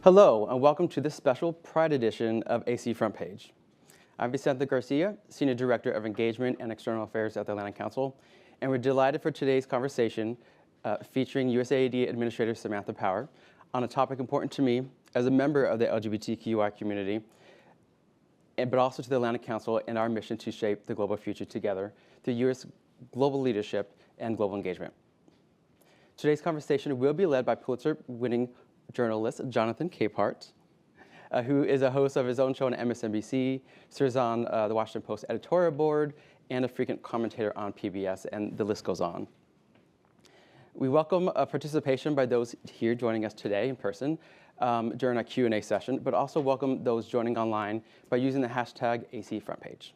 Hello, and welcome to this special Pride edition of AC Front Page. I'm Vicente Garcia, Senior Director of Engagement and External Affairs at the Atlantic Council, and we're delighted for today's conversation featuring USAID Administrator Samantha Power on a topic important to me as a member of the LGBTQI community, but also to the Atlantic Council and our mission to shape the global future together through U.S. global leadership and global engagement. Today's conversation will be led by Pulitzer-winning journalist Jonathan Capehart, who is a host of his own show on MSNBC, serves on the Washington Post editorial board, and a frequent commentator on PBS, and the list goes on. We welcome participation by those here joining us today in person during our Q&A session, but also welcome those joining online by using the hashtag #ACFrontPage.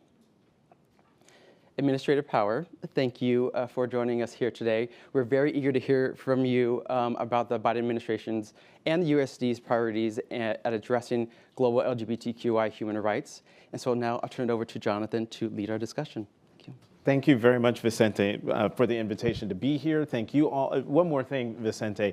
Administrator Power, thank you for joining us here today. We're very eager to hear from you about the Biden administration's and the USD's priorities at addressing global LGBTQI human rights. And so now I'll turn it over to Jonathan to lead our discussion. Thank you. Thank you very much, Vicente, for the invitation to be here. Thank you all. One more thing, Vicente.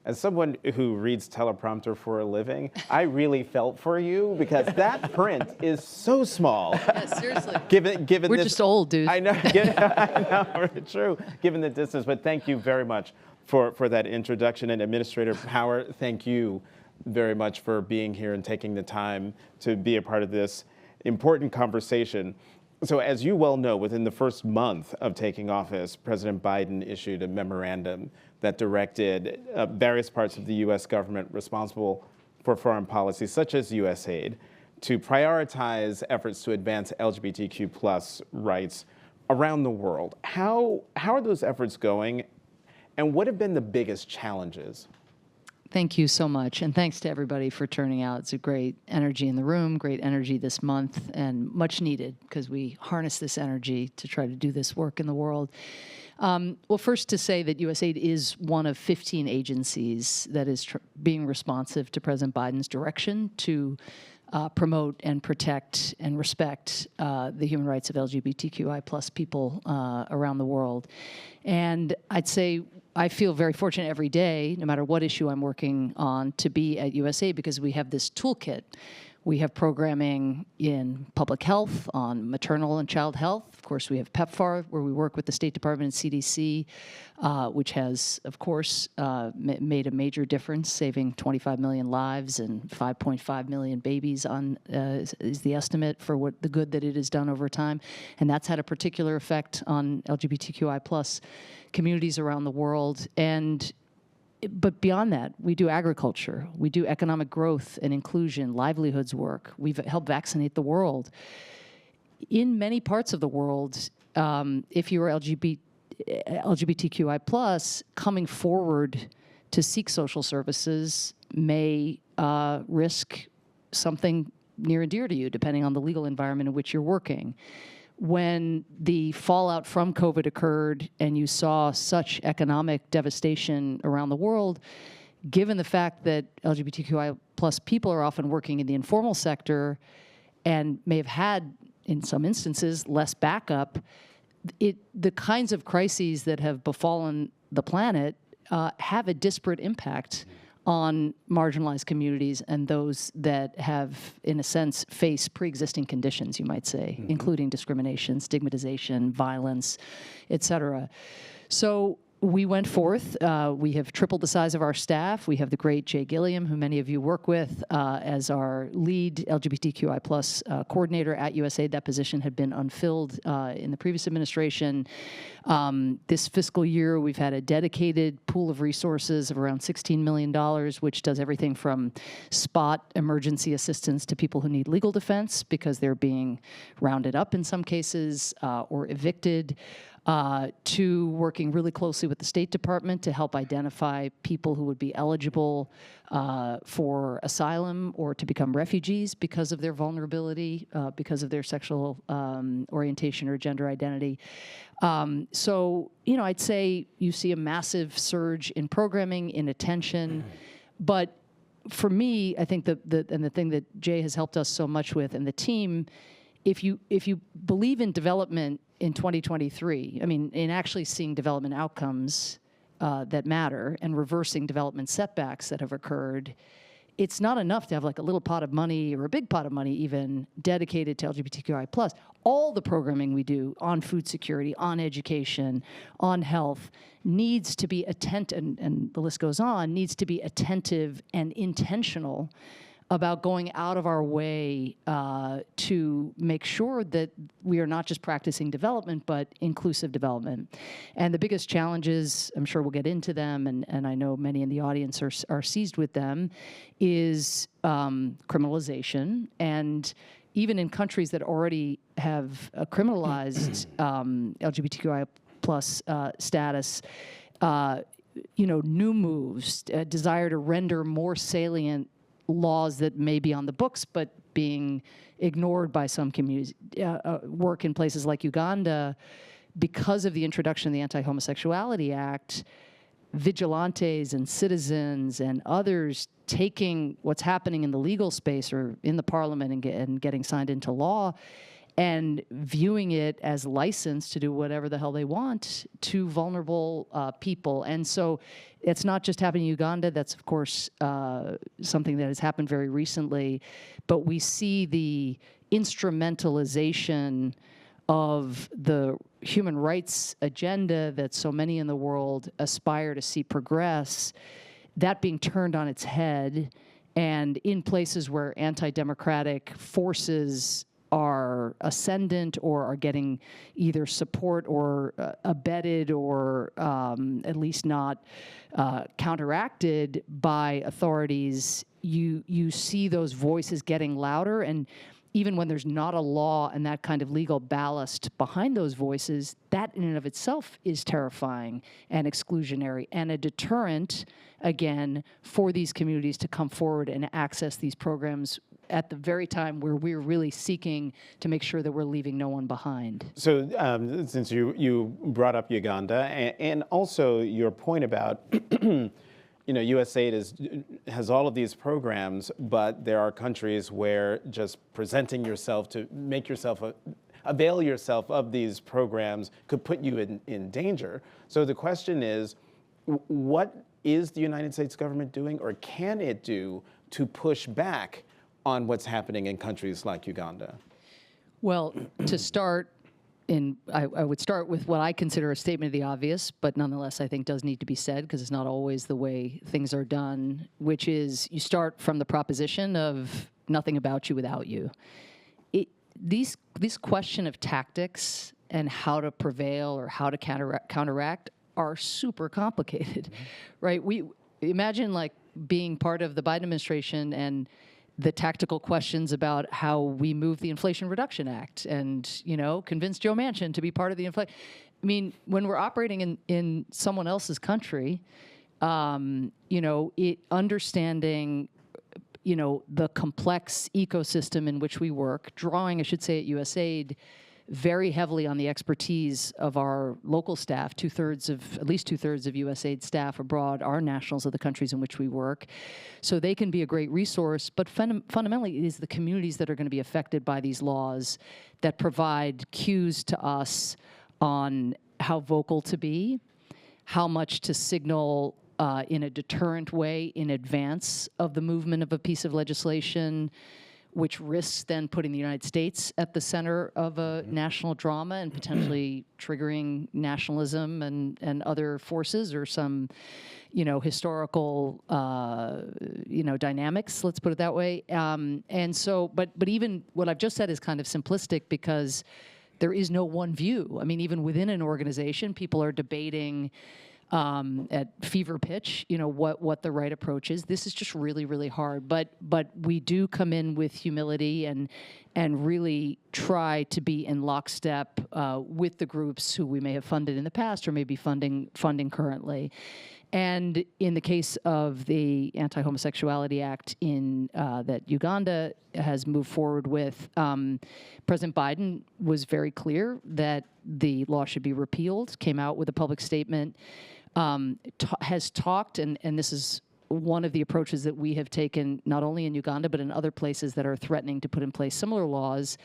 As someone who reads teleprompter for a living, I really felt for you because that print is so small. Yeah, seriously. Given We're this, just old, dude. I know, I know, true, given the distance, but thank you very much for that introduction. And Administrator Power, thank you very much for being here and taking the time to be a part of this important conversation. So as you well know, within the first month of taking office, President Biden issued a memorandum that directed various parts of the U.S. government responsible for foreign policy, such as USAID, to prioritize efforts to advance LGBTQ+ rights around the world. How are those efforts going, and what have been the biggest challenges? Thank you so much, and thanks to everybody for turning out. It's a great energy in the room, great energy this month, and much needed because we harness this energy to try to do this work in the world. Well, first to say that USAID is one of 15 agencies that is being responsive to President Biden's direction to promote and protect and respect the human rights of LGBTQI+ people around the world. And I'd say I feel very fortunate every day, no matter what issue I'm working on, to be at USAID because we have this toolkit. We have programming in public health, on maternal and child health. Of course, we have PEPFAR, where we work with the State Department and CDC, which has, of course, made a major difference, saving 25 million lives and 5.5 million babies is the estimate for what the good that it has done over time. And that's had a particular effect on LGBTQI+ communities around the world. But beyond that, we do agriculture, we do economic growth and inclusion, livelihoods work. We've helped vaccinate the world. In many parts of the world, if you're LGBTQI+, coming forward to seek social services may risk something near and dear to you, depending on the legal environment in which you're working. When the fallout from COVID occurred and you saw such economic devastation around the world, given the fact that LGBTQI+ people are often working in the informal sector and may have had, in some instances, less backup, the kinds of crises that have befallen the planet have a disparate impact on marginalized communities and those that have, in a sense, face pre-existing conditions, you might say, including discrimination, stigmatization, violence, et cetera. So we went forth. We have tripled the size of our staff. We have the great Jay Gilliam, who many of you work with, as our lead LGBTQI+ coordinator at USAID. That position had been unfilled in the previous administration. This fiscal year, we've had a dedicated pool of resources of around $16 million, which does everything from spot emergency assistance to people who need legal defense because they're being rounded up in some cases or evicted, to working really closely with the State Department to help identify people who would be eligible for asylum or to become refugees because of their vulnerability, because of their sexual orientation or gender identity. So, you know, I'd say you see a massive surge in programming, in attention, but for me, I think the thing that Jay has helped us so much with and the team, if you believe in development in 2023, I mean, in actually seeing development outcomes, that matter and reversing development setbacks that have occurred, it's not enough to have like a little pot of money or a big pot of money even dedicated to LGBTQI+. All the programming we do on food security, on education, on health needs to be attentive, and the list goes on, needs to be attentive and intentional about going out of our way to make sure that we are not just practicing development, but inclusive development. And the biggest challenges, I'm sure we'll get into them, and I know many in the audience are seized with them, is criminalization. And even in countries that already have criminalized LGBTQI plus status, new moves, desire to render more salient laws that may be on the books but being ignored by some communities, work in places like Uganda, because of the introduction of the Anti-Homosexuality Act, vigilantes and citizens and others taking what's happening in the legal space or in the parliament and getting signed into law and viewing it as license to do whatever the hell they want to vulnerable people. And so it's not just happening in Uganda. That's, of course, something that has happened very recently. But we see the instrumentalization of the human rights agenda that so many in the world aspire to see progress, that being turned on its head, and in places where anti-democratic forces are ascendant or are getting either support or abetted or at least not counteracted by authorities, you see those voices getting louder. And even when there's not a law and that kind of legal ballast behind those voices, that in and of itself is terrifying and exclusionary and a deterrent, again, for these communities to come forward and access these programs at the very time where we're really seeking to make sure that we're leaving no one behind. So since you brought up Uganda and also your point about USAID has all of these programs, but there are countries where just presenting yourself to make yourself avail yourself of these programs could put you in danger. So the question is, what is the United States government doing, or can it do, to push back on what's happening in countries like Uganda? Well, to start, I would start with what I consider a statement of the obvious, but nonetheless I think does need to be said because it's not always the way things are done, which is you start from the proposition of nothing about you without you. This question of tactics and how to prevail or how to counteract are super complicated, right? We imagine like being part of the Biden administration and the tactical questions about how we move the Inflation Reduction Act and, convince Joe Manchin to be part of the inflation. I mean, when we're operating in someone else's country, understanding, the complex ecosystem in which we work, drawing, I should say, at USAID, very heavily on the expertise of our local staff. At least two-thirds of USAID staff abroad are nationals of the countries in which we work. So they can be a great resource, but fundamentally it is the communities that are going to be affected by these laws that provide cues to us on how vocal to be, how much to signal in a deterrent way in advance of the movement of a piece of legislation, which risks then putting the United States at the center of a national drama and potentially triggering nationalism and other forces or some, historical, dynamics, let's put it that way. And so, but even what I've just said is kind of simplistic because there is no one view. I mean, even within an organization, people are debating at fever pitch, what the right approach is. This is just really, really hard. But we do come in with humility and really try to be in lockstep with the groups who we may have funded in the past or may be funding currently. And in the case of the Anti-Homosexuality Act that Uganda has moved forward with, President Biden was very clear that the law should be repealed, came out with a public statement, has talked, and this is one of the approaches that we have taken not only in Uganda but in other places that are threatening to put in place similar laws,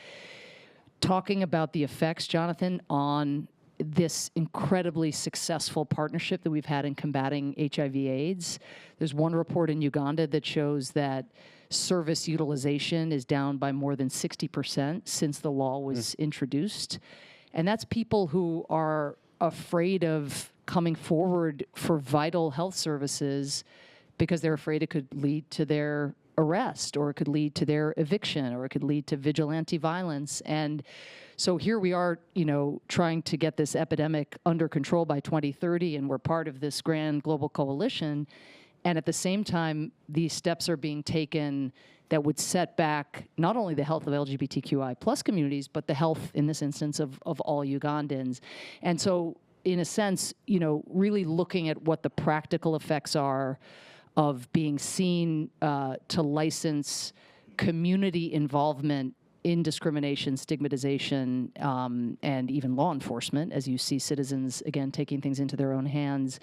talking about the effects, Jonathan, on this incredibly successful partnership that we've had in combating HIV/AIDS. There's one report in Uganda that shows that service utilization is down by more than 60% since the law was introduced. And that's people who are afraid of coming forward for vital health services because they're afraid it could lead to their arrest, or it could lead to their eviction, or it could lead to vigilante violence. And so here we are, trying to get this epidemic under control by 2030, and we're part of this grand global coalition. And at the same time, these steps are being taken that would set back not only the health of LGBTQI plus communities, but the health, in this instance, of all Ugandans. And so, in a sense, really looking at what the practical effects are of being seen to license community involvement in discrimination, stigmatization, and even law enforcement, as you see citizens, again, taking things into their own hands,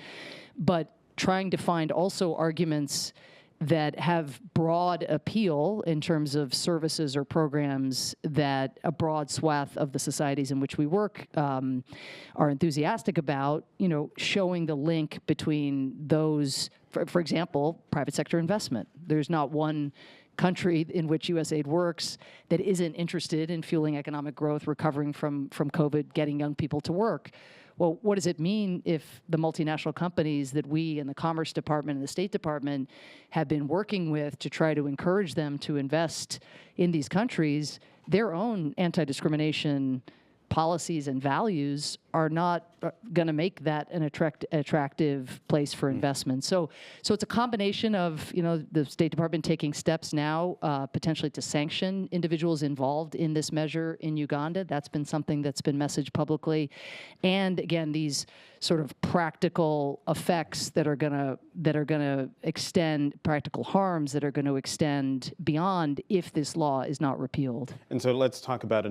but trying to find also arguments that have broad appeal in terms of services or programs that a broad swath of the societies in which we work are enthusiastic about, showing the link between those, for example, private sector investment. There's not one country in which USAID works that isn't interested in fueling economic growth, recovering from COVID, getting young people to work. Well, what does it mean if the multinational companies that we and the Commerce Department and the State Department have been working with to try to encourage them to invest in these countries, their own anti-discrimination policies and values are not going to make that an attractive place for investment. So it's a combination of, the State Department taking steps now potentially to sanction individuals involved in this measure in Uganda. That's been something that's been messaged publicly. And again, these sort of practical effects that are going to extend, practical harms that are going to extend beyond if this law is not repealed. And so let's talk about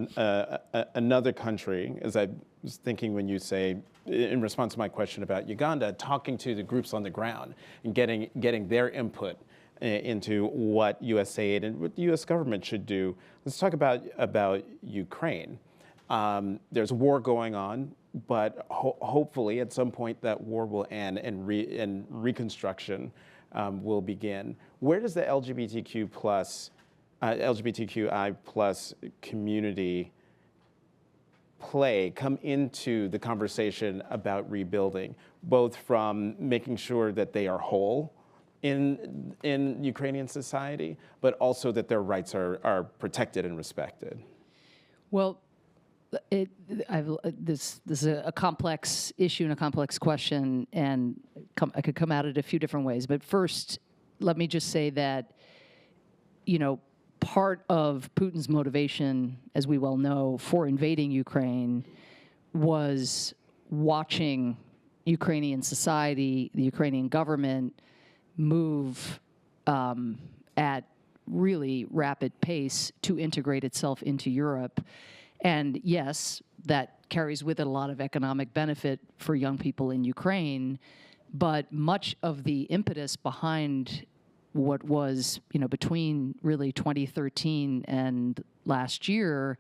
another country, as I was thinking when you say, in response to my question about Uganda, talking to the groups on the ground and getting their input into what USAID and what the U.S. government should do. Let's talk about Ukraine. There's a war going on, but hopefully at some point that war will end and reconstruction will begin. Where does the LGBTQI plus community come into the conversation about rebuilding, both from making sure that they are whole in Ukrainian society, but also that their rights are protected and respected? Well, this is a complex issue and a complex question, and I could come at it a few different ways. But first, let me just say that, part of Putin's motivation, as we well know, for invading Ukraine was watching Ukrainian society, the Ukrainian government, move at really rapid pace to integrate itself into Europe. And yes, that carries with it a lot of economic benefit for young people in Ukraine, but much of the impetus behind what was, between really 2013 and last year,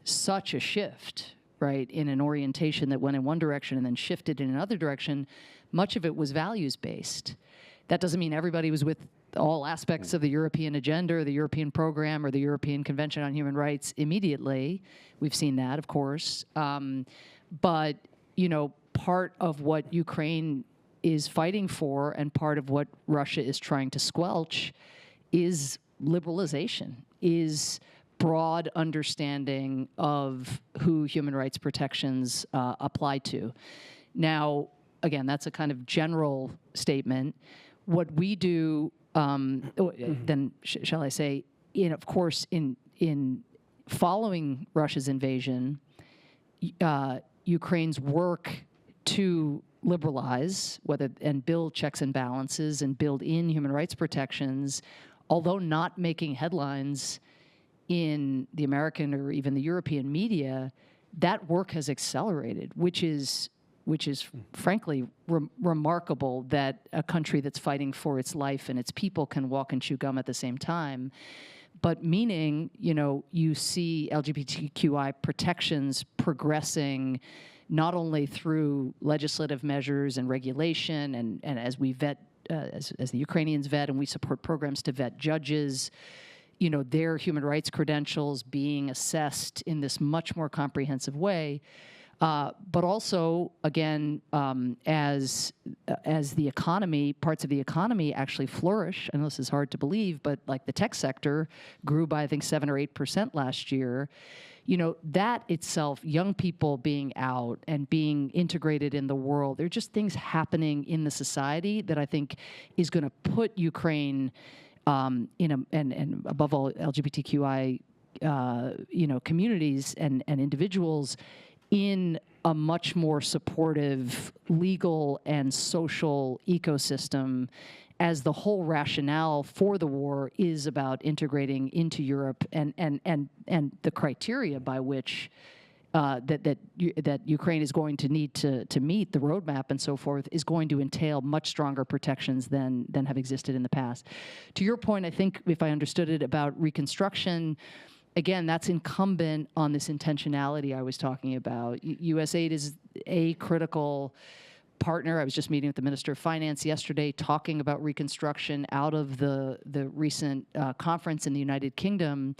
such a shift, right, in an orientation that went in one direction and then shifted in another direction, much of it was values-based. That doesn't mean everybody was with all aspects of the European agenda or the European program or the European Convention on Human Rights immediately. We've seen that, of course. But, part of what Ukraine is fighting for and part of what Russia is trying to squelch is liberalization, is broad understanding of who human rights protections apply to. Now, again, that's a kind of general statement. What we do, then shall I say, of course, in following Russia's invasion, Ukraine's work to liberalize and build checks and balances and build in human rights protections, although not making headlines in the American or even the European media, that work has accelerated, which is frankly remarkable that a country that's fighting for its life and its people can walk and chew gum at the same time. But meaning, you see LGBTQI protections progressing not only through legislative measures and regulation, and as we vet, as the Ukrainians vet, and we support programs to vet judges, their human rights credentials being assessed in this much more comprehensive way. But also, again, as the economy, parts of the economy actually flourish, I know this is hard to believe, but like the tech sector grew by, I think, 7 or 8% last year, that itself, young people being out and being integrated in the world, there are just things happening in the society that I think is going to put Ukraine and above all LGBTQI, communities and individuals in a much more supportive legal and social ecosystem, as the whole rationale for the war is about integrating into Europe, and the criteria by which that Ukraine is going to need to meet, the roadmap and so forth, is going to entail much stronger protections than have existed in the past. To your point, I think, if I understood it, about reconstruction, again, that's incumbent on this intentionality I was talking about. USAID is a critical partner. I was just meeting with the Minister of Finance yesterday talking about reconstruction out of the recent conference in the United Kingdom.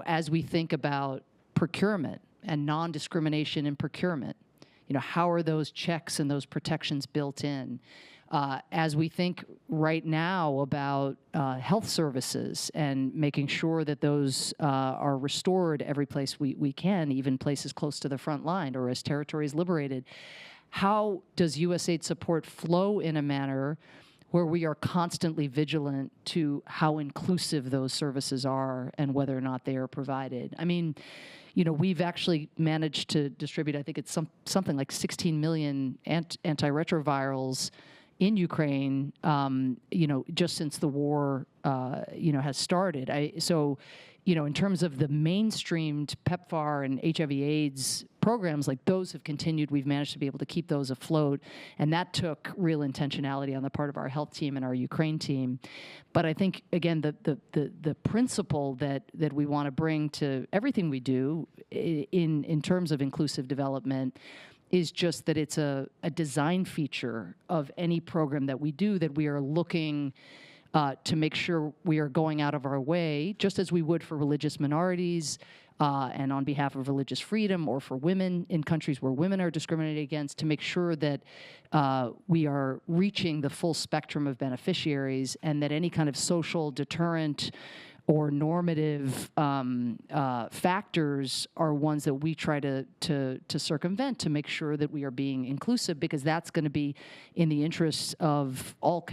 As we think about procurement and non-discrimination in procurement, how are those checks and those protections built in? As we think right now about health services and making sure that those are restored every place we can, even places close to the front line or as territories liberated, how does USAID support flow in a manner where we are constantly vigilant to how inclusive those services are and whether or not they are provided? I mean, we've actually managed to distribute, I think it's something like 16 million antiretrovirals in Ukraine, just since the war, has started. So, in terms of the mainstreamed PEPFAR and HIV/AIDS programs, like those have continued. We've managed to be able to keep those afloat, and that took real intentionality on the part of our health team and our Ukraine team. But I think, again, the principle that we want to bring to everything we do in terms of inclusive development is just that it's a design feature of any program that we do, that we are looking to make sure we are going out of our way, just as we would for religious minorities and on behalf of religious freedom, or for women in countries where women are discriminated against, to make sure that we are reaching the full spectrum of beneficiaries, and that any kind of social deterrent or normative factors are ones that we try to circumvent, to make sure that we are being inclusive, because that's going to be in the interests of all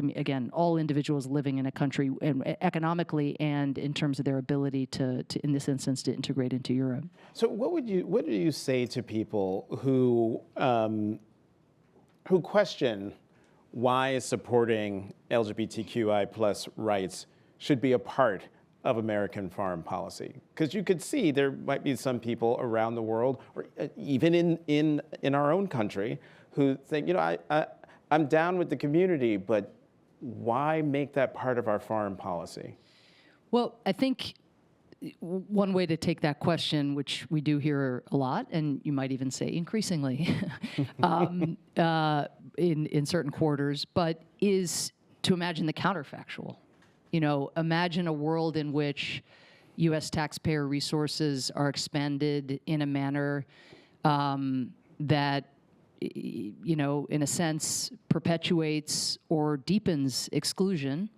individuals living in a country, and economically and in terms of their ability to in this instance, to integrate into Europe. So what do you say to people who question why supporting LGBTQI plus rights should be a part of American foreign policy? Because you could see there might be some people around the world, or even in our own country, who think, I'm down with the community, but why make that part of our foreign policy? Well, I think one way to take that question, which we do hear a lot, and you might even say increasingly in certain quarters, but is to imagine the counterfactual. Imagine a world in which U.S. taxpayer resources are expended in a manner that, in a sense, perpetuates or deepens exclusion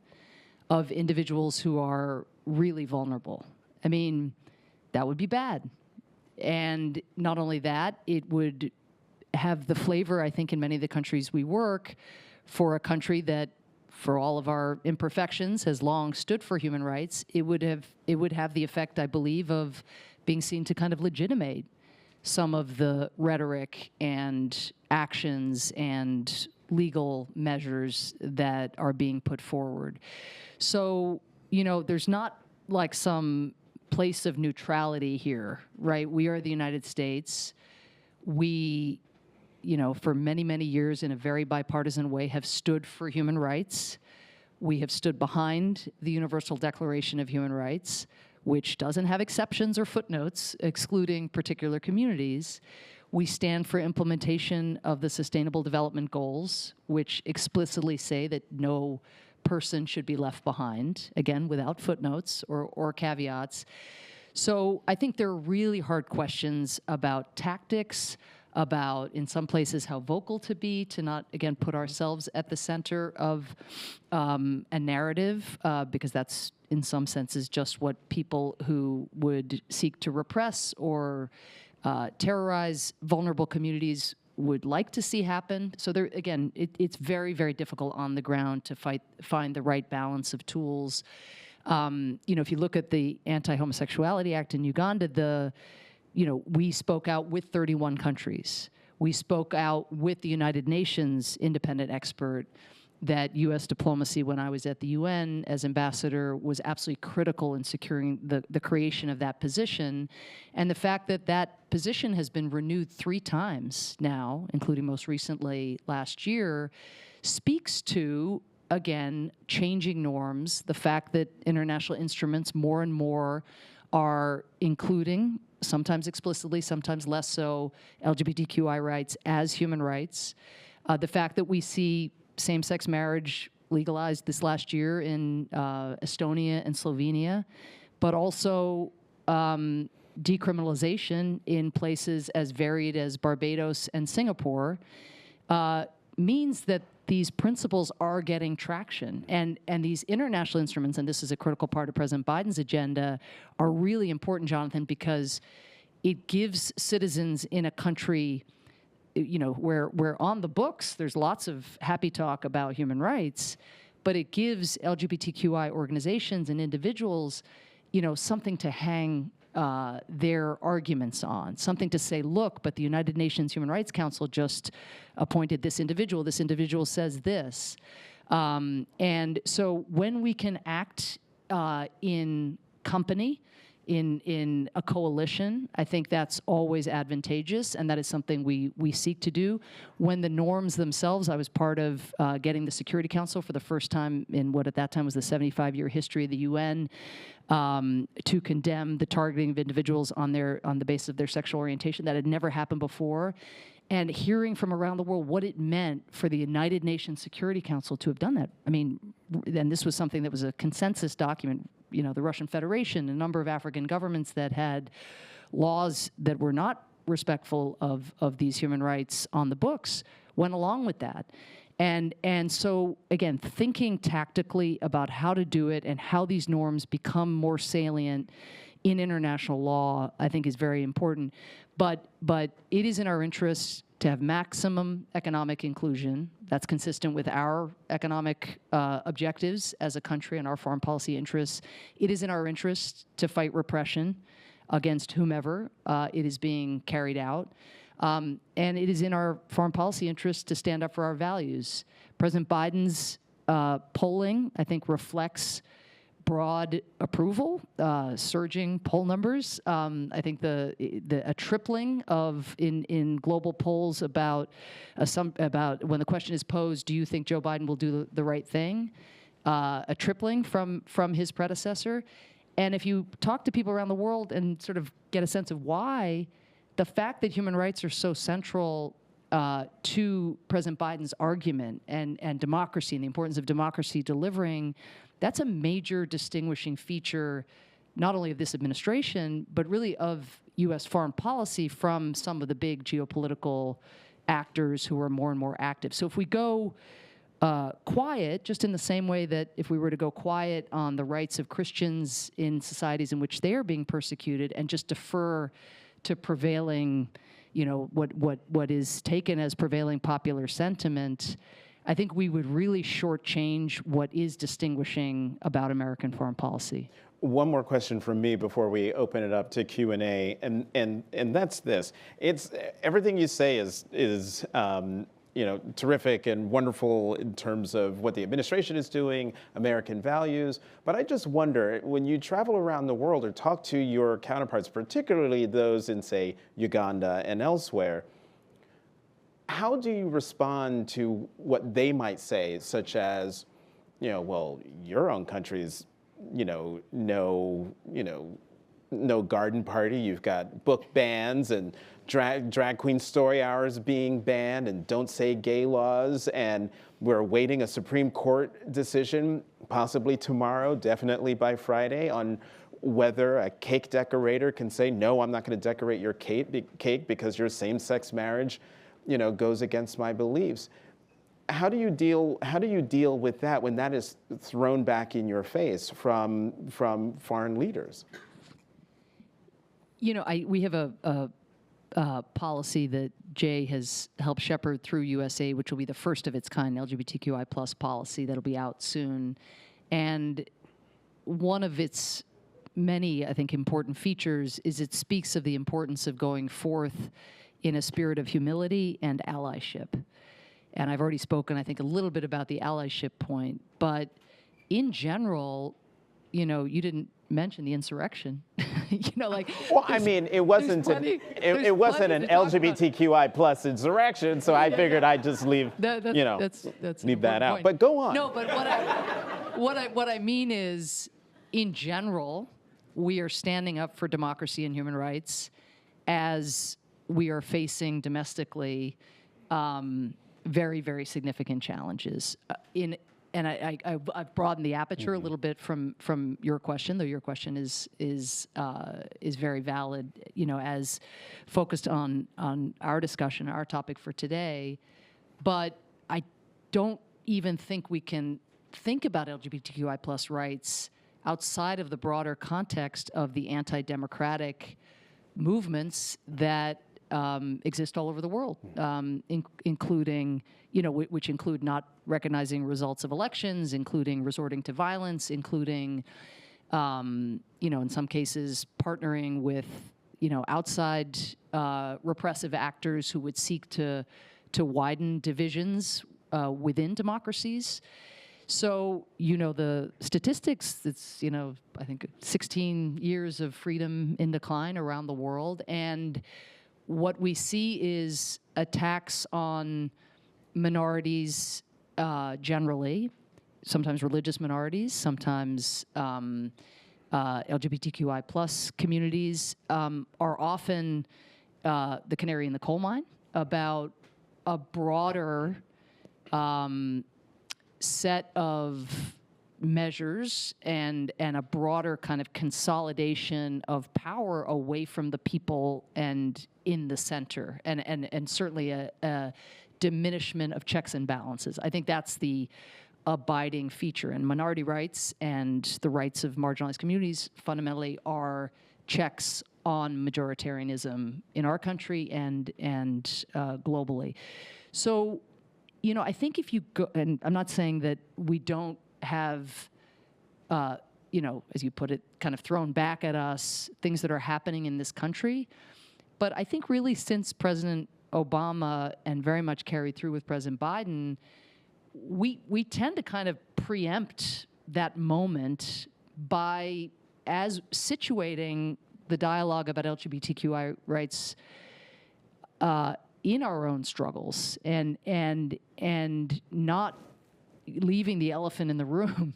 of individuals who are really vulnerable. I mean, that would be bad. And not only that, it would have the flavor, I think, in many of the countries we work, for a country that, for all of our imperfections, has long stood for human rights. It would have the effect, I believe, of being seen to kind of legitimate some of the rhetoric and actions and legal measures that are being put forward. So, there's not like some place of neutrality here, right? We are the United States. We, for many, many years in a very bipartisan way, have stood for human rights. We have stood behind the Universal Declaration of Human Rights, which doesn't have exceptions or footnotes excluding particular communities. We stand for implementation of the Sustainable Development Goals, which explicitly say that no person should be left behind, again, without footnotes or caveats. So I think there are really hard questions about tactics, about, in some places, how vocal to be, to not, again, put ourselves at the center of a narrative, because that's, in some senses, just what people who would seek to repress or terrorize vulnerable communities would like to see happen. So there, again, it's very, very difficult on the ground to find the right balance of tools. If you look at the Anti-Homosexuality Act in Uganda, we spoke out with 31 countries. We spoke out with the United Nations independent expert that U.S. diplomacy, when I was at the UN as ambassador, was absolutely critical in securing the creation of that position. And the fact that that position has been renewed 3 times now, including most recently last year, speaks to, again, changing norms, the fact that international instruments more and more are including, sometimes explicitly, sometimes less so, LGBTQI rights as human rights. The fact that we see same-sex marriage legalized this last year in Estonia and Slovenia, but also decriminalization in places as varied as Barbados and Singapore, means that these principles are getting traction. And these international instruments, and this is a critical part of President Biden's agenda, are really important, Jonathan, because it gives citizens in a country where on the books, there's lots of happy talk about human rights, but it gives LGBTQI organizations and individuals, something to hang their arguments on, something to say, look, but the United Nations Human Rights Council just appointed this individual. This individual says this. And so when we can act in company, in a coalition, I think that's always advantageous, and that is something we seek to do. When the norms themselves, I was part of getting the Security Council for the first time in what at that time was the 75-year history of the UN, to condemn the targeting of individuals on the basis of their sexual orientation. That had never happened before. And hearing from around the world what it meant for the United Nations Security Council to have done that. I mean, and this was something that was a consensus document. The Russian Federation, a number of African governments that had laws that were not respectful of these human rights on the books went along with that. And so, again, thinking tactically about how to do it and how these norms become more salient in international law, I think is very important. But it is in our interest to have maximum economic inclusion. That's consistent with our economic objectives as a country and our foreign policy interests. It is in our interest to fight repression against whomever it is being carried out. And it is in our foreign policy interest to stand up for our values. President Biden's polling, I think, reflects broad approval, surging poll numbers. I think a tripling in global polls about when the question is posed, do you think Joe Biden will do the right thing? A tripling from his predecessor. And if you talk to people around the world and sort of get a sense of why, the fact that human rights are so central to President Biden's argument and democracy and the importance of democracy delivering, that's a major distinguishing feature, not only of this administration, but really of U.S. foreign policy from some of the big geopolitical actors who are more and more active. So if we go quiet, just in the same way that if we were to go quiet on the rights of Christians in societies in which they are being persecuted and just defer to prevailing, what is taken as prevailing popular sentiment, I think we would really shortchange what is distinguishing about American foreign policy. One more question from me before we open it up to Q&A, and that's this: it's everything you say is terrific and wonderful in terms of what the administration is doing, American values. But I just wonder, when you travel around the world or talk to your counterparts, particularly those in, say, Uganda and elsewhere, how do you respond to what they might say, such as, well, your own country's, no garden party, you've got book bans and drag queen story hours being banned and don't say gay laws, and we're awaiting a Supreme Court decision, possibly tomorrow, definitely by Friday, on whether a cake decorator can say, no, I'm not going to decorate your cake because your same-sex marriage, goes against my beliefs. How do you deal with that when that is thrown back in your face from foreign leaders? We have a policy that Jay has helped shepherd through USAID, which will be the first of its kind, LGBTQI plus policy that'll be out soon. And one of its many, I think, important features is it speaks of the importance of going forth in a spirit of humility and allyship. And I've already spoken, I think, a little bit about the allyship point, but in general, you didn't mention the insurrection. Well, I mean, it wasn't it wasn't an LGBTQI plus insurrection, so I figured I'd just leave leave that out. Point. But go on. No, but what I mean is, in general, we are standing up for democracy and human rights as we are facing domestically very, very significant challenges. I've broadened the aperture a little bit from your question, though your question is very valid. As focused on our discussion, our topic for today. But I don't even think we can think about LGBTQI plus rights outside of the broader context of the anti-democratic movements that exist all over the world, including, which include not recognizing results of elections, including resorting to violence, including, in some cases, partnering with, outside repressive actors who would seek to widen divisions within democracies. So, the statistics, it's, I think 16 years of freedom in decline around the world. And what we see is attacks on minorities generally, sometimes religious minorities, sometimes LGBTQI plus communities are often the canary in the coal mine about a broader set of measures and a broader kind of consolidation of power away from the people and in the center, and certainly a diminishment of checks and balances. I think that's the abiding feature. And minority rights and the rights of marginalized communities fundamentally are checks on majoritarianism in our country and globally. So, I think if you go, and I'm not saying that we don't have, as you put it, kind of thrown back at us, things that are happening in this country. But I think really since President Obama, and very much carried through with President Biden, we tend to kind of preempt that moment by as situating the dialogue about LGBTQI rights in our own struggles and not leaving the elephant in the room,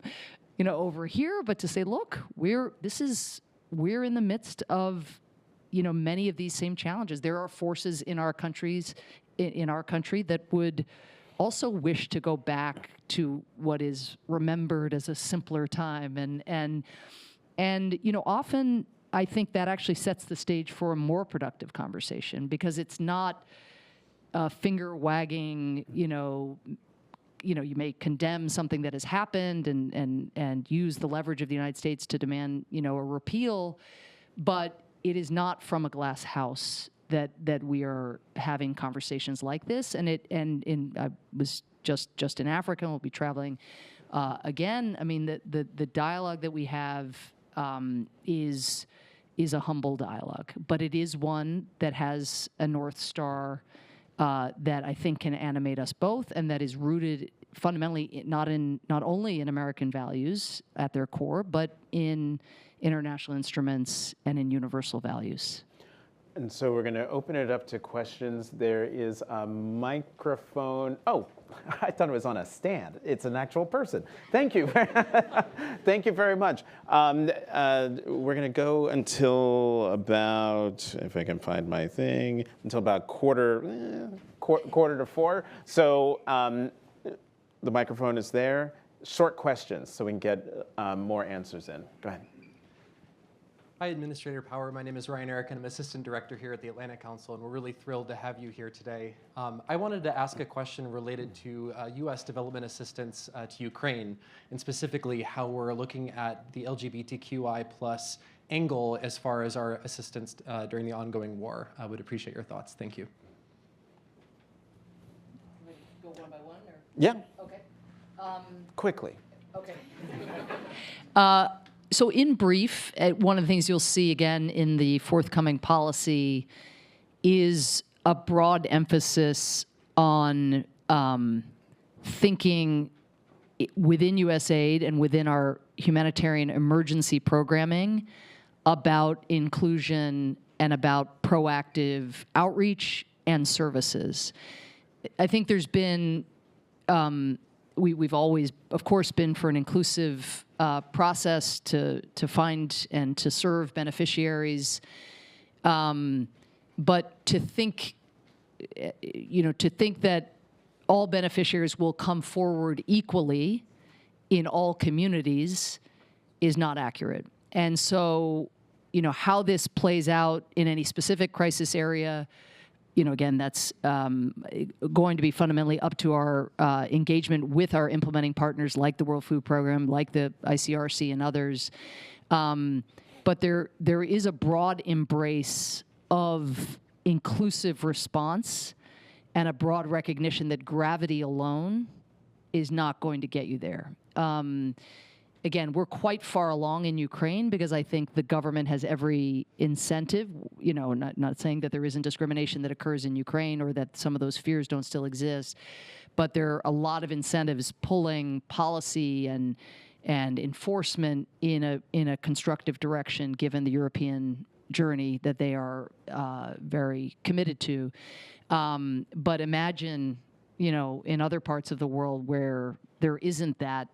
over here, but to say, look, we're in the midst of, many of these same challenges. There are forces in our countries, in our country that would also wish to go back to what is remembered as a simpler time, and often I think that actually sets the stage for a more productive conversation, because it's not finger wagging, you may condemn something that has happened and use the leverage of the United States to demand, a repeal, but it is not from a glass house that we are having conversations like this. And I was just in Africa, and we'll be traveling again. I mean, the dialogue that we have is a humble dialogue, but it is one that has a North Star that I think can animate us both, and that is rooted fundamentally not only in American values at their core, but in international instruments and in universal values. And so we're going to open it up to questions. There is a microphone. Oh, I thought it was on a stand. It's an actual person. Thank you. Thank you very much. We're going to go until about, if I can find my thing, until about quarter to 4. So the microphone is there. Short questions so we can get more answers in. Go ahead. Hi, Administrator Power. My name is Ryan Eric, and I'm Assistant Director here at the Atlantic Council, and we're really thrilled to have you here today. I wanted to ask a question related to U.S. development assistance to Ukraine, and specifically how we're looking at the LGBTQI plus angle as far as our assistance during the ongoing war. I would appreciate your thoughts. Thank you. Go one by one? Or? Yeah. Okay. Quickly. Okay. So in brief, one of the things you'll see again in the forthcoming policy is a broad emphasis on thinking within USAID and within our humanitarian emergency programming about inclusion and about proactive outreach and services. I think there's been we've always, of course, been for an inclusive process to find and to serve beneficiaries, but to think, to think that all beneficiaries will come forward equally in all communities is not accurate. And so, how this plays out in any specific crisis area, again, that's going to be fundamentally up to our engagement with our implementing partners like the World Food Program, like the ICRC and others. But there is a broad embrace of inclusive response and a broad recognition that gravity alone is not going to get you there. Again, we're quite far along in Ukraine because I think the government has every incentive, not saying that there isn't discrimination that occurs in Ukraine or that some of those fears don't still exist, but there are a lot of incentives pulling policy and enforcement in a constructive direction given the European journey that they are very committed to. But imagine, in other parts of the world where there isn't that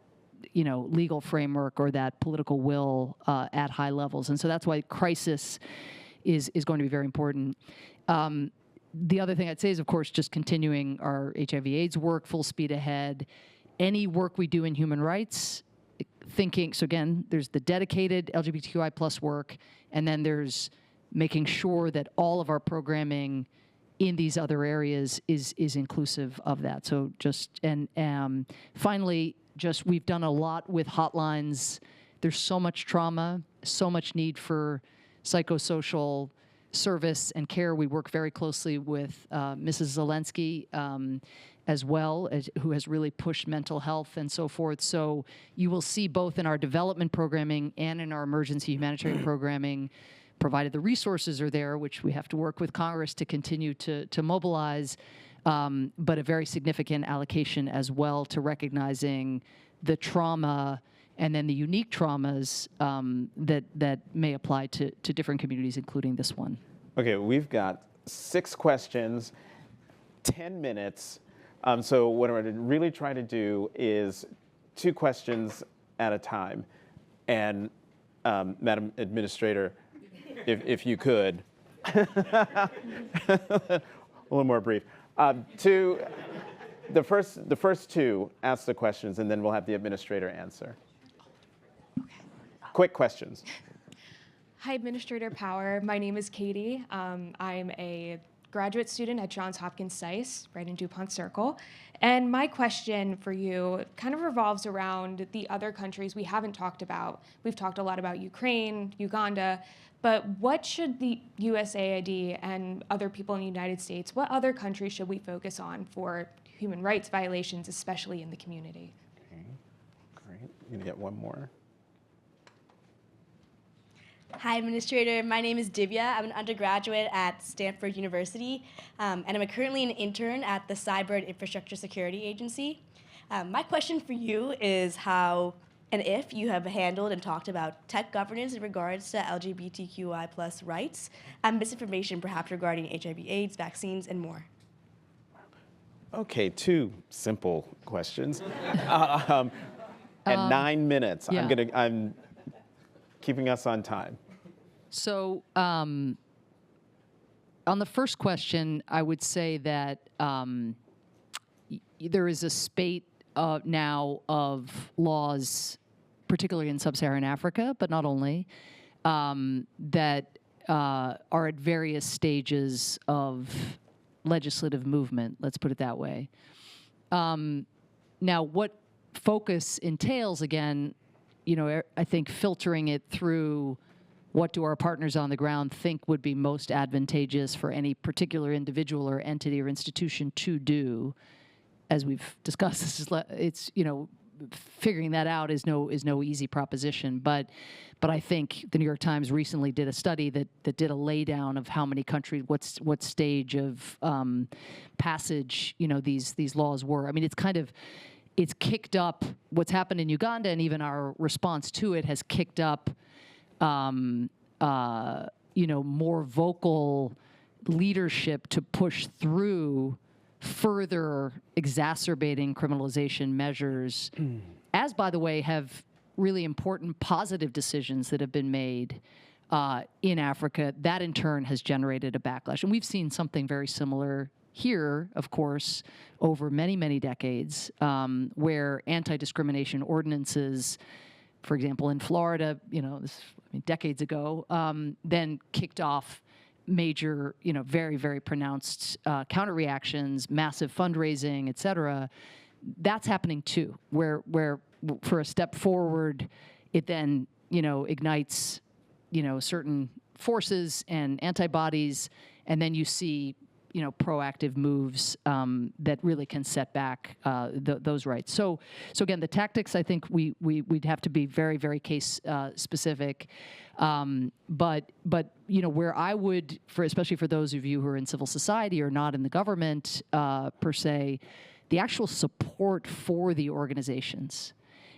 legal framework or that political will at high levels. And so that's why crisis is going to be very important. The other thing I'd say is, of course, just continuing our HIV/AIDS work full speed ahead. Any work we do in human rights, so again, there's the dedicated LGBTQI plus work, and then there's making sure that all of our programming in these other areas is inclusive of that. So finally, we've done a lot with hotlines. There's so much trauma, so much need for psychosocial service and care. We work very closely with Mrs. Zelensky as well, who has really pushed mental health and so forth. So you will see both in our development programming and in our emergency humanitarian programming, provided the resources are there, which we have to work with Congress to continue to mobilize, but a very significant allocation as well to recognizing the trauma and then the unique traumas that may apply to different communities, including this one. Okay, we've got 6 questions, 10 minutes. So what I'm going to really try to do is 2 questions at a time. And Madam Administrator, if you could, a little more brief. The first 2 ask the questions, and then we'll have the administrator answer. Okay. Quick questions. Hi, Administrator Power. My name is Katie. I'm a graduate student at Johns Hopkins SAIS, right in DuPont Circle. And my question for you kind of revolves around the other countries we haven't talked about. We've talked a lot about Ukraine, Uganda, but what should the USAID and other people in the United States, what other countries should we focus on for human rights violations, especially in the community? Okay, great. I'm going to get one more. Hi, Administrator. My name is Divya. I'm an undergraduate at Stanford University, and I'm currently an intern at the Cyber and Infrastructure Security Agency. My question for you is how And if you have handled and talked about tech governance in regards to LGBTQI plus rights and misinformation perhaps regarding HIV/AIDS, vaccines, and more. Okay, 2 simple questions. And 9 minutes. yeah. I'm keeping us on time. So on the first question, I would say that there is a spate now of laws, particularly in sub-Saharan Africa, but not only, that are at various stages of legislative movement, let's put it that way. Now, what focus entails, again, I think filtering it through what do our partners on the ground think would be most advantageous for any particular individual or entity or institution to do. As we've discussed, it's figuring that out is no easy proposition. But I think the New York Times recently did a study that did a laydown of how many countries, what stage of passage these laws were. I mean, it's kicked up what's happened in Uganda, and even our response to it has kicked up more vocal leadership to push through further exacerbating criminalization measures, as, by the way, have really important positive decisions that have been made in Africa. That, in turn, has generated a backlash. And we've seen something very similar here, of course, over many, many decades, where anti-discrimination ordinances, for example, in Florida, decades ago, then kicked off major, very, very pronounced counter reactions, massive fundraising, et cetera. That's happening too, where for a step forward, it then, ignites, certain forces and antibodies, and then you see, proactive moves that really can set back those rights. So again, the tactics, I think we'd have to be very, very case specific. But where I would, especially for those of you who are in civil society or not in the government per se, the actual support for the organizations.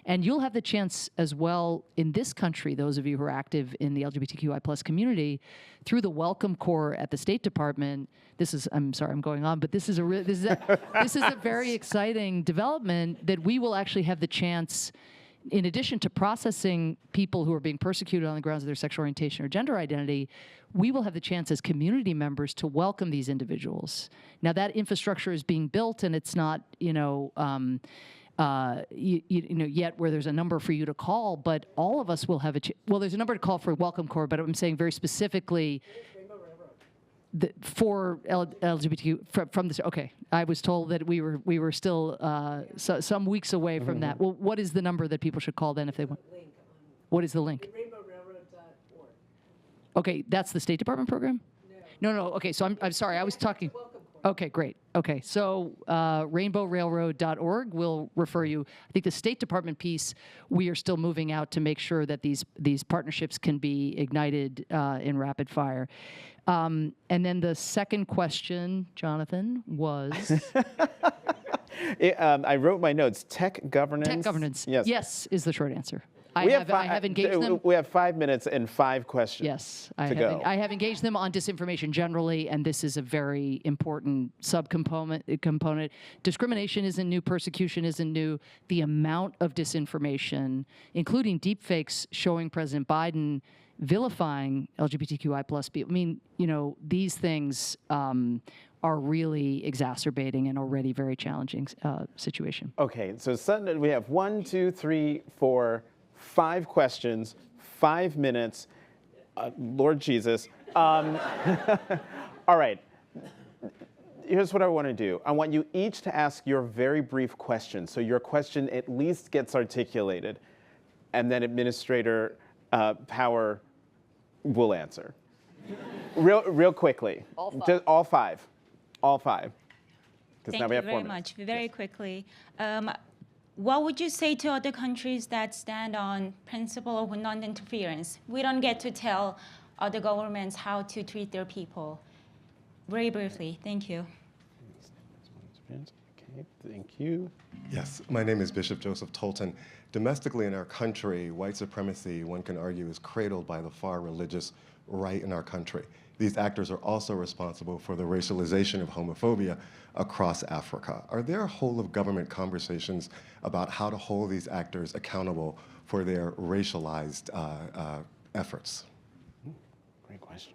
And you'll have the chance as well in this country, those of you who are active in the LGBTQI plus community, through the Welcome Corps at the State Department. I'm sorry, I'm going on, but this is a very exciting development that we will actually have the chance, in addition to processing people who are being persecuted on the grounds of their sexual orientation or gender identity, we will have the chance as community members to welcome these individuals. Now, that infrastructure is being built, and it's not, yet where there's a number for you to call, but all of us will have there's a number to call for Welcome Corps, but I'm saying very specifically for LGBTQ from this. Okay, I was told that we were still some weeks away from that. Well, what is the number that people should call then if they want? What is the link? RainbowRailroad.org. Okay, that's the State Department program? No. Okay, so I'm sorry, I was talking. Okay, great. Okay, so rainbowrailroad.org will refer you. I think the State Department piece, we are still moving out to make sure that these partnerships can be ignited in rapid fire. And then the second question, Jonathan, was? I wrote my notes. Tech governance? Tech governance. Yes Is the short answer. I have engaged them. We have 5 minutes and 5 questions. Yes, I have engaged them on disinformation generally, and this is a very important component. Discrimination isn't new. Persecution isn't new. The amount of disinformation, including deepfakes showing President Biden vilifying LGBTQI plus people. I mean, these things are really exacerbating an already very challenging situation. Okay, so suddenly we have 1, 2, 3, 4, 5 questions, 5 minutes. Lord Jesus. All right. Here's what I want to do. I want you each to ask your very brief question, so your question at least gets articulated, and then Administrator Power will answer. Real quickly. All 5. Just all 5. All 5. Thank you very much. Very quickly. What would you say to other countries that stand on principle of non-interference? We don't get to tell other governments how to treat their people. Very briefly, thank you. Okay, thank you. Yes, my name is Bishop Joseph Tolton. domestically in our country, white supremacy, one can argue, is cradled by the far religious right in our country. These actors are also responsible for the racialization of homophobia across Africa. Are there whole of government conversations about how to hold these actors accountable for their racialized efforts? Great question.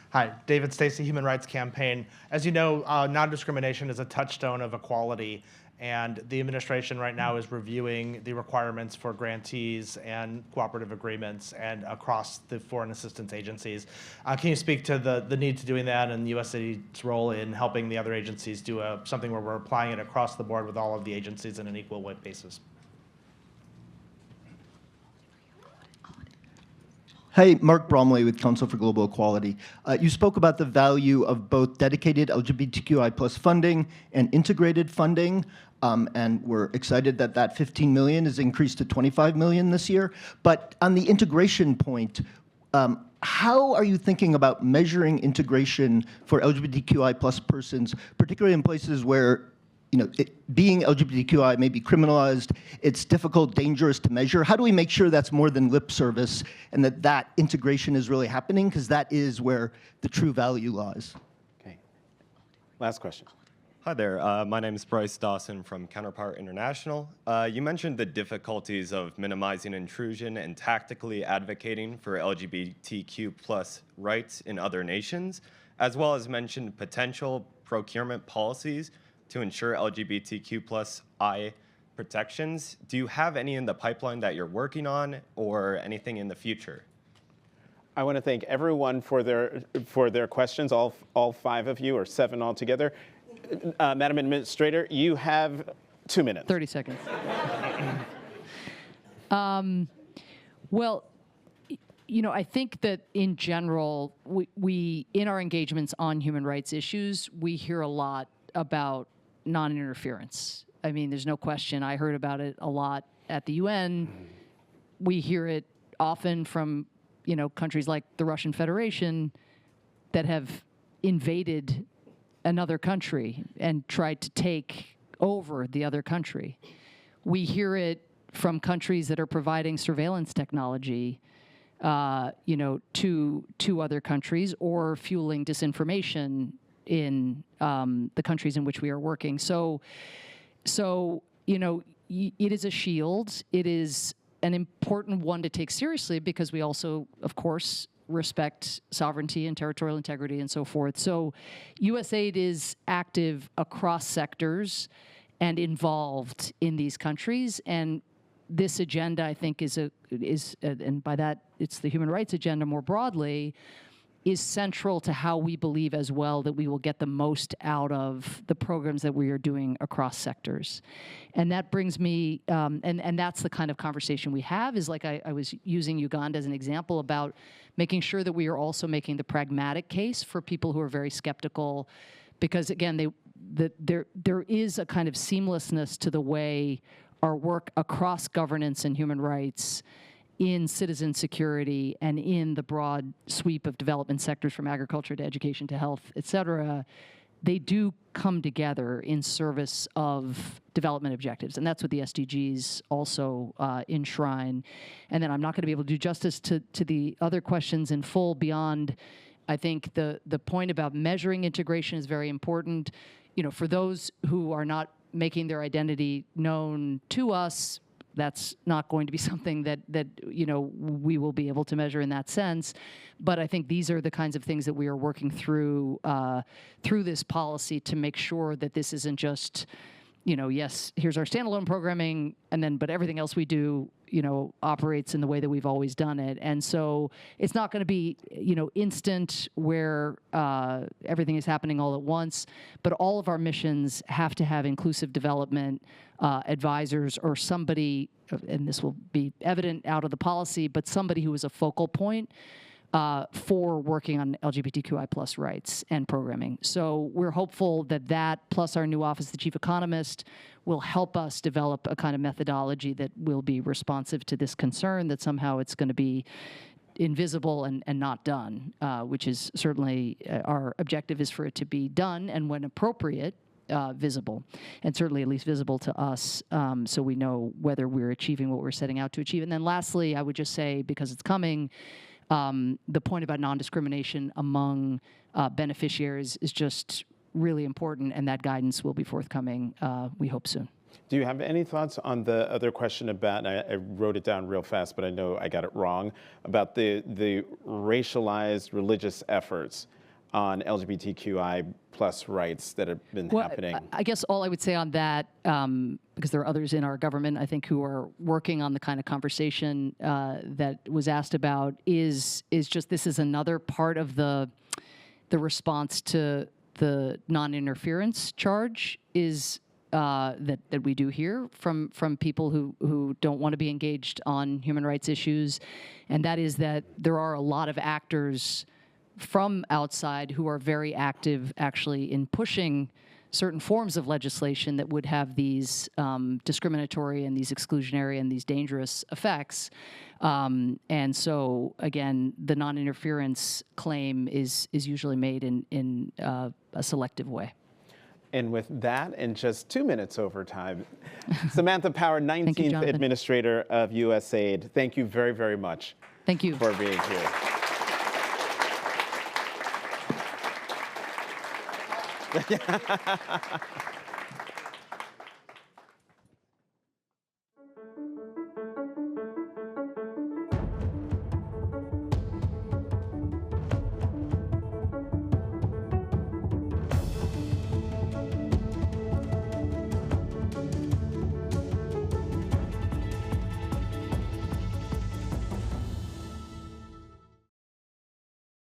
Hi, David Stacy, Human Rights Campaign. As you know, non-discrimination is a touchstone of equality, and the administration right now is reviewing the requirements for grantees and cooperative agreements and across the foreign assistance agencies. Can you speak to the need to doing that and USAID's role in helping the other agencies do something where we're applying it across the board with all of the agencies on an equal basis? Hey, Mark Bromley with Council for Global Equality. You spoke about the value of both dedicated LGBTQI+ funding and integrated funding, and we're excited that that 15 million is increased to 25 million this year. But on the integration point, how are you thinking about measuring integration for LGBTQI+ persons, particularly in places where being LGBTQI may be criminalized, it's difficult, dangerous to measure? How do we make sure that's more than lip service and that integration is really happening? Because that is where the true value lies. Okay. Last question. Hi there. My name is Bryce Dawson from Counterpart International. You mentioned the difficulties of minimizing intrusion and tactically advocating for LGBTQ+ rights in other nations, as well as mentioned potential procurement policies to ensure LGBTQ+I protections. Do you have any in the pipeline that you're working on or anything in the future? I want to thank everyone for their questions, all 5 of you, or 7 altogether. Madam Administrator, you have 2 minutes. 30 seconds. Well, I think that in general, we in our engagements on human rights issues, we hear a lot about non-interference. I mean, there's no question. I heard about it a lot at the UN. We hear it often from, countries like the Russian Federation that have invaded another country and tried to take over the other country. We hear it from countries that are providing surveillance technology, to other countries or fueling disinformation in the countries in which we are working. So it is a shield. It is an important one to take seriously because we also, of course, respect sovereignty and territorial integrity and so forth. So USAID is active across sectors and involved in these countries. And this agenda, I think, and by that it's the human rights agenda more broadly, is central to how we believe as well that we will get the most out of the programs that we are doing across sectors. And that brings me, and that's the kind of conversation we have, is like I was using Uganda as an example about making sure that we are also making the pragmatic case for people who are very skeptical, because again, there is a kind of seamlessness to the way our work across governance and human rights in citizen security and in the broad sweep of development sectors from agriculture to education to health, et cetera, they do come together in service of development objectives. And that's what the SDGs also enshrine. And then I'm not going to be able to do justice to the other questions in full beyond, I think the point about measuring integration is very important. For those who are not making their identity known to us, that's not going to be something that we will be able to measure in that sense. But I think these are the kinds of things that we are working through this policy to make sure that this isn't just, yes, here's our standalone programming, but everything else we do, operates in the way that we've always done it. And so it's not going to be, instant where everything is happening all at once, but all of our missions have to have inclusive development advisors or somebody, and this will be evident out of the policy, but somebody who is a focal point for working on LGBTQI+ rights and programming. So we're hopeful that plus our new office, the chief economist, will help us develop a kind of methodology that will be responsive to this concern that somehow it's going to be invisible and not done, which is certainly our objective is for it to be done, and when appropriate, visible, and certainly at least visible to us, so we know whether we're achieving what we're setting out to achieve. And then lastly, I would just say, because it's coming, the point about non-discrimination among beneficiaries is just really important, and that guidance will be forthcoming, we hope, soon. Do you have any thoughts on the other question about, and I wrote it down real fast, but I know I got it wrong, about the racialized religious efforts on LGBTQI plus rights that have been happening? I guess all I would say on that, because there are others in our government, I think, who are working on the kind of conversation that was asked about, is just this is another part of the response to the non-interference charge is that we do hear from people who don't want to be engaged on human rights issues, and that is that there are a lot of actors from outside who are very active actually in pushing certain forms of legislation that would have these discriminatory and these exclusionary and these dangerous effects. And so, again, the non-interference claim is usually made in a selective way. And with that, in just 2 minutes over time, Samantha Power, 19th Administrator of USAID, thank you very, very much. Thank you for being here.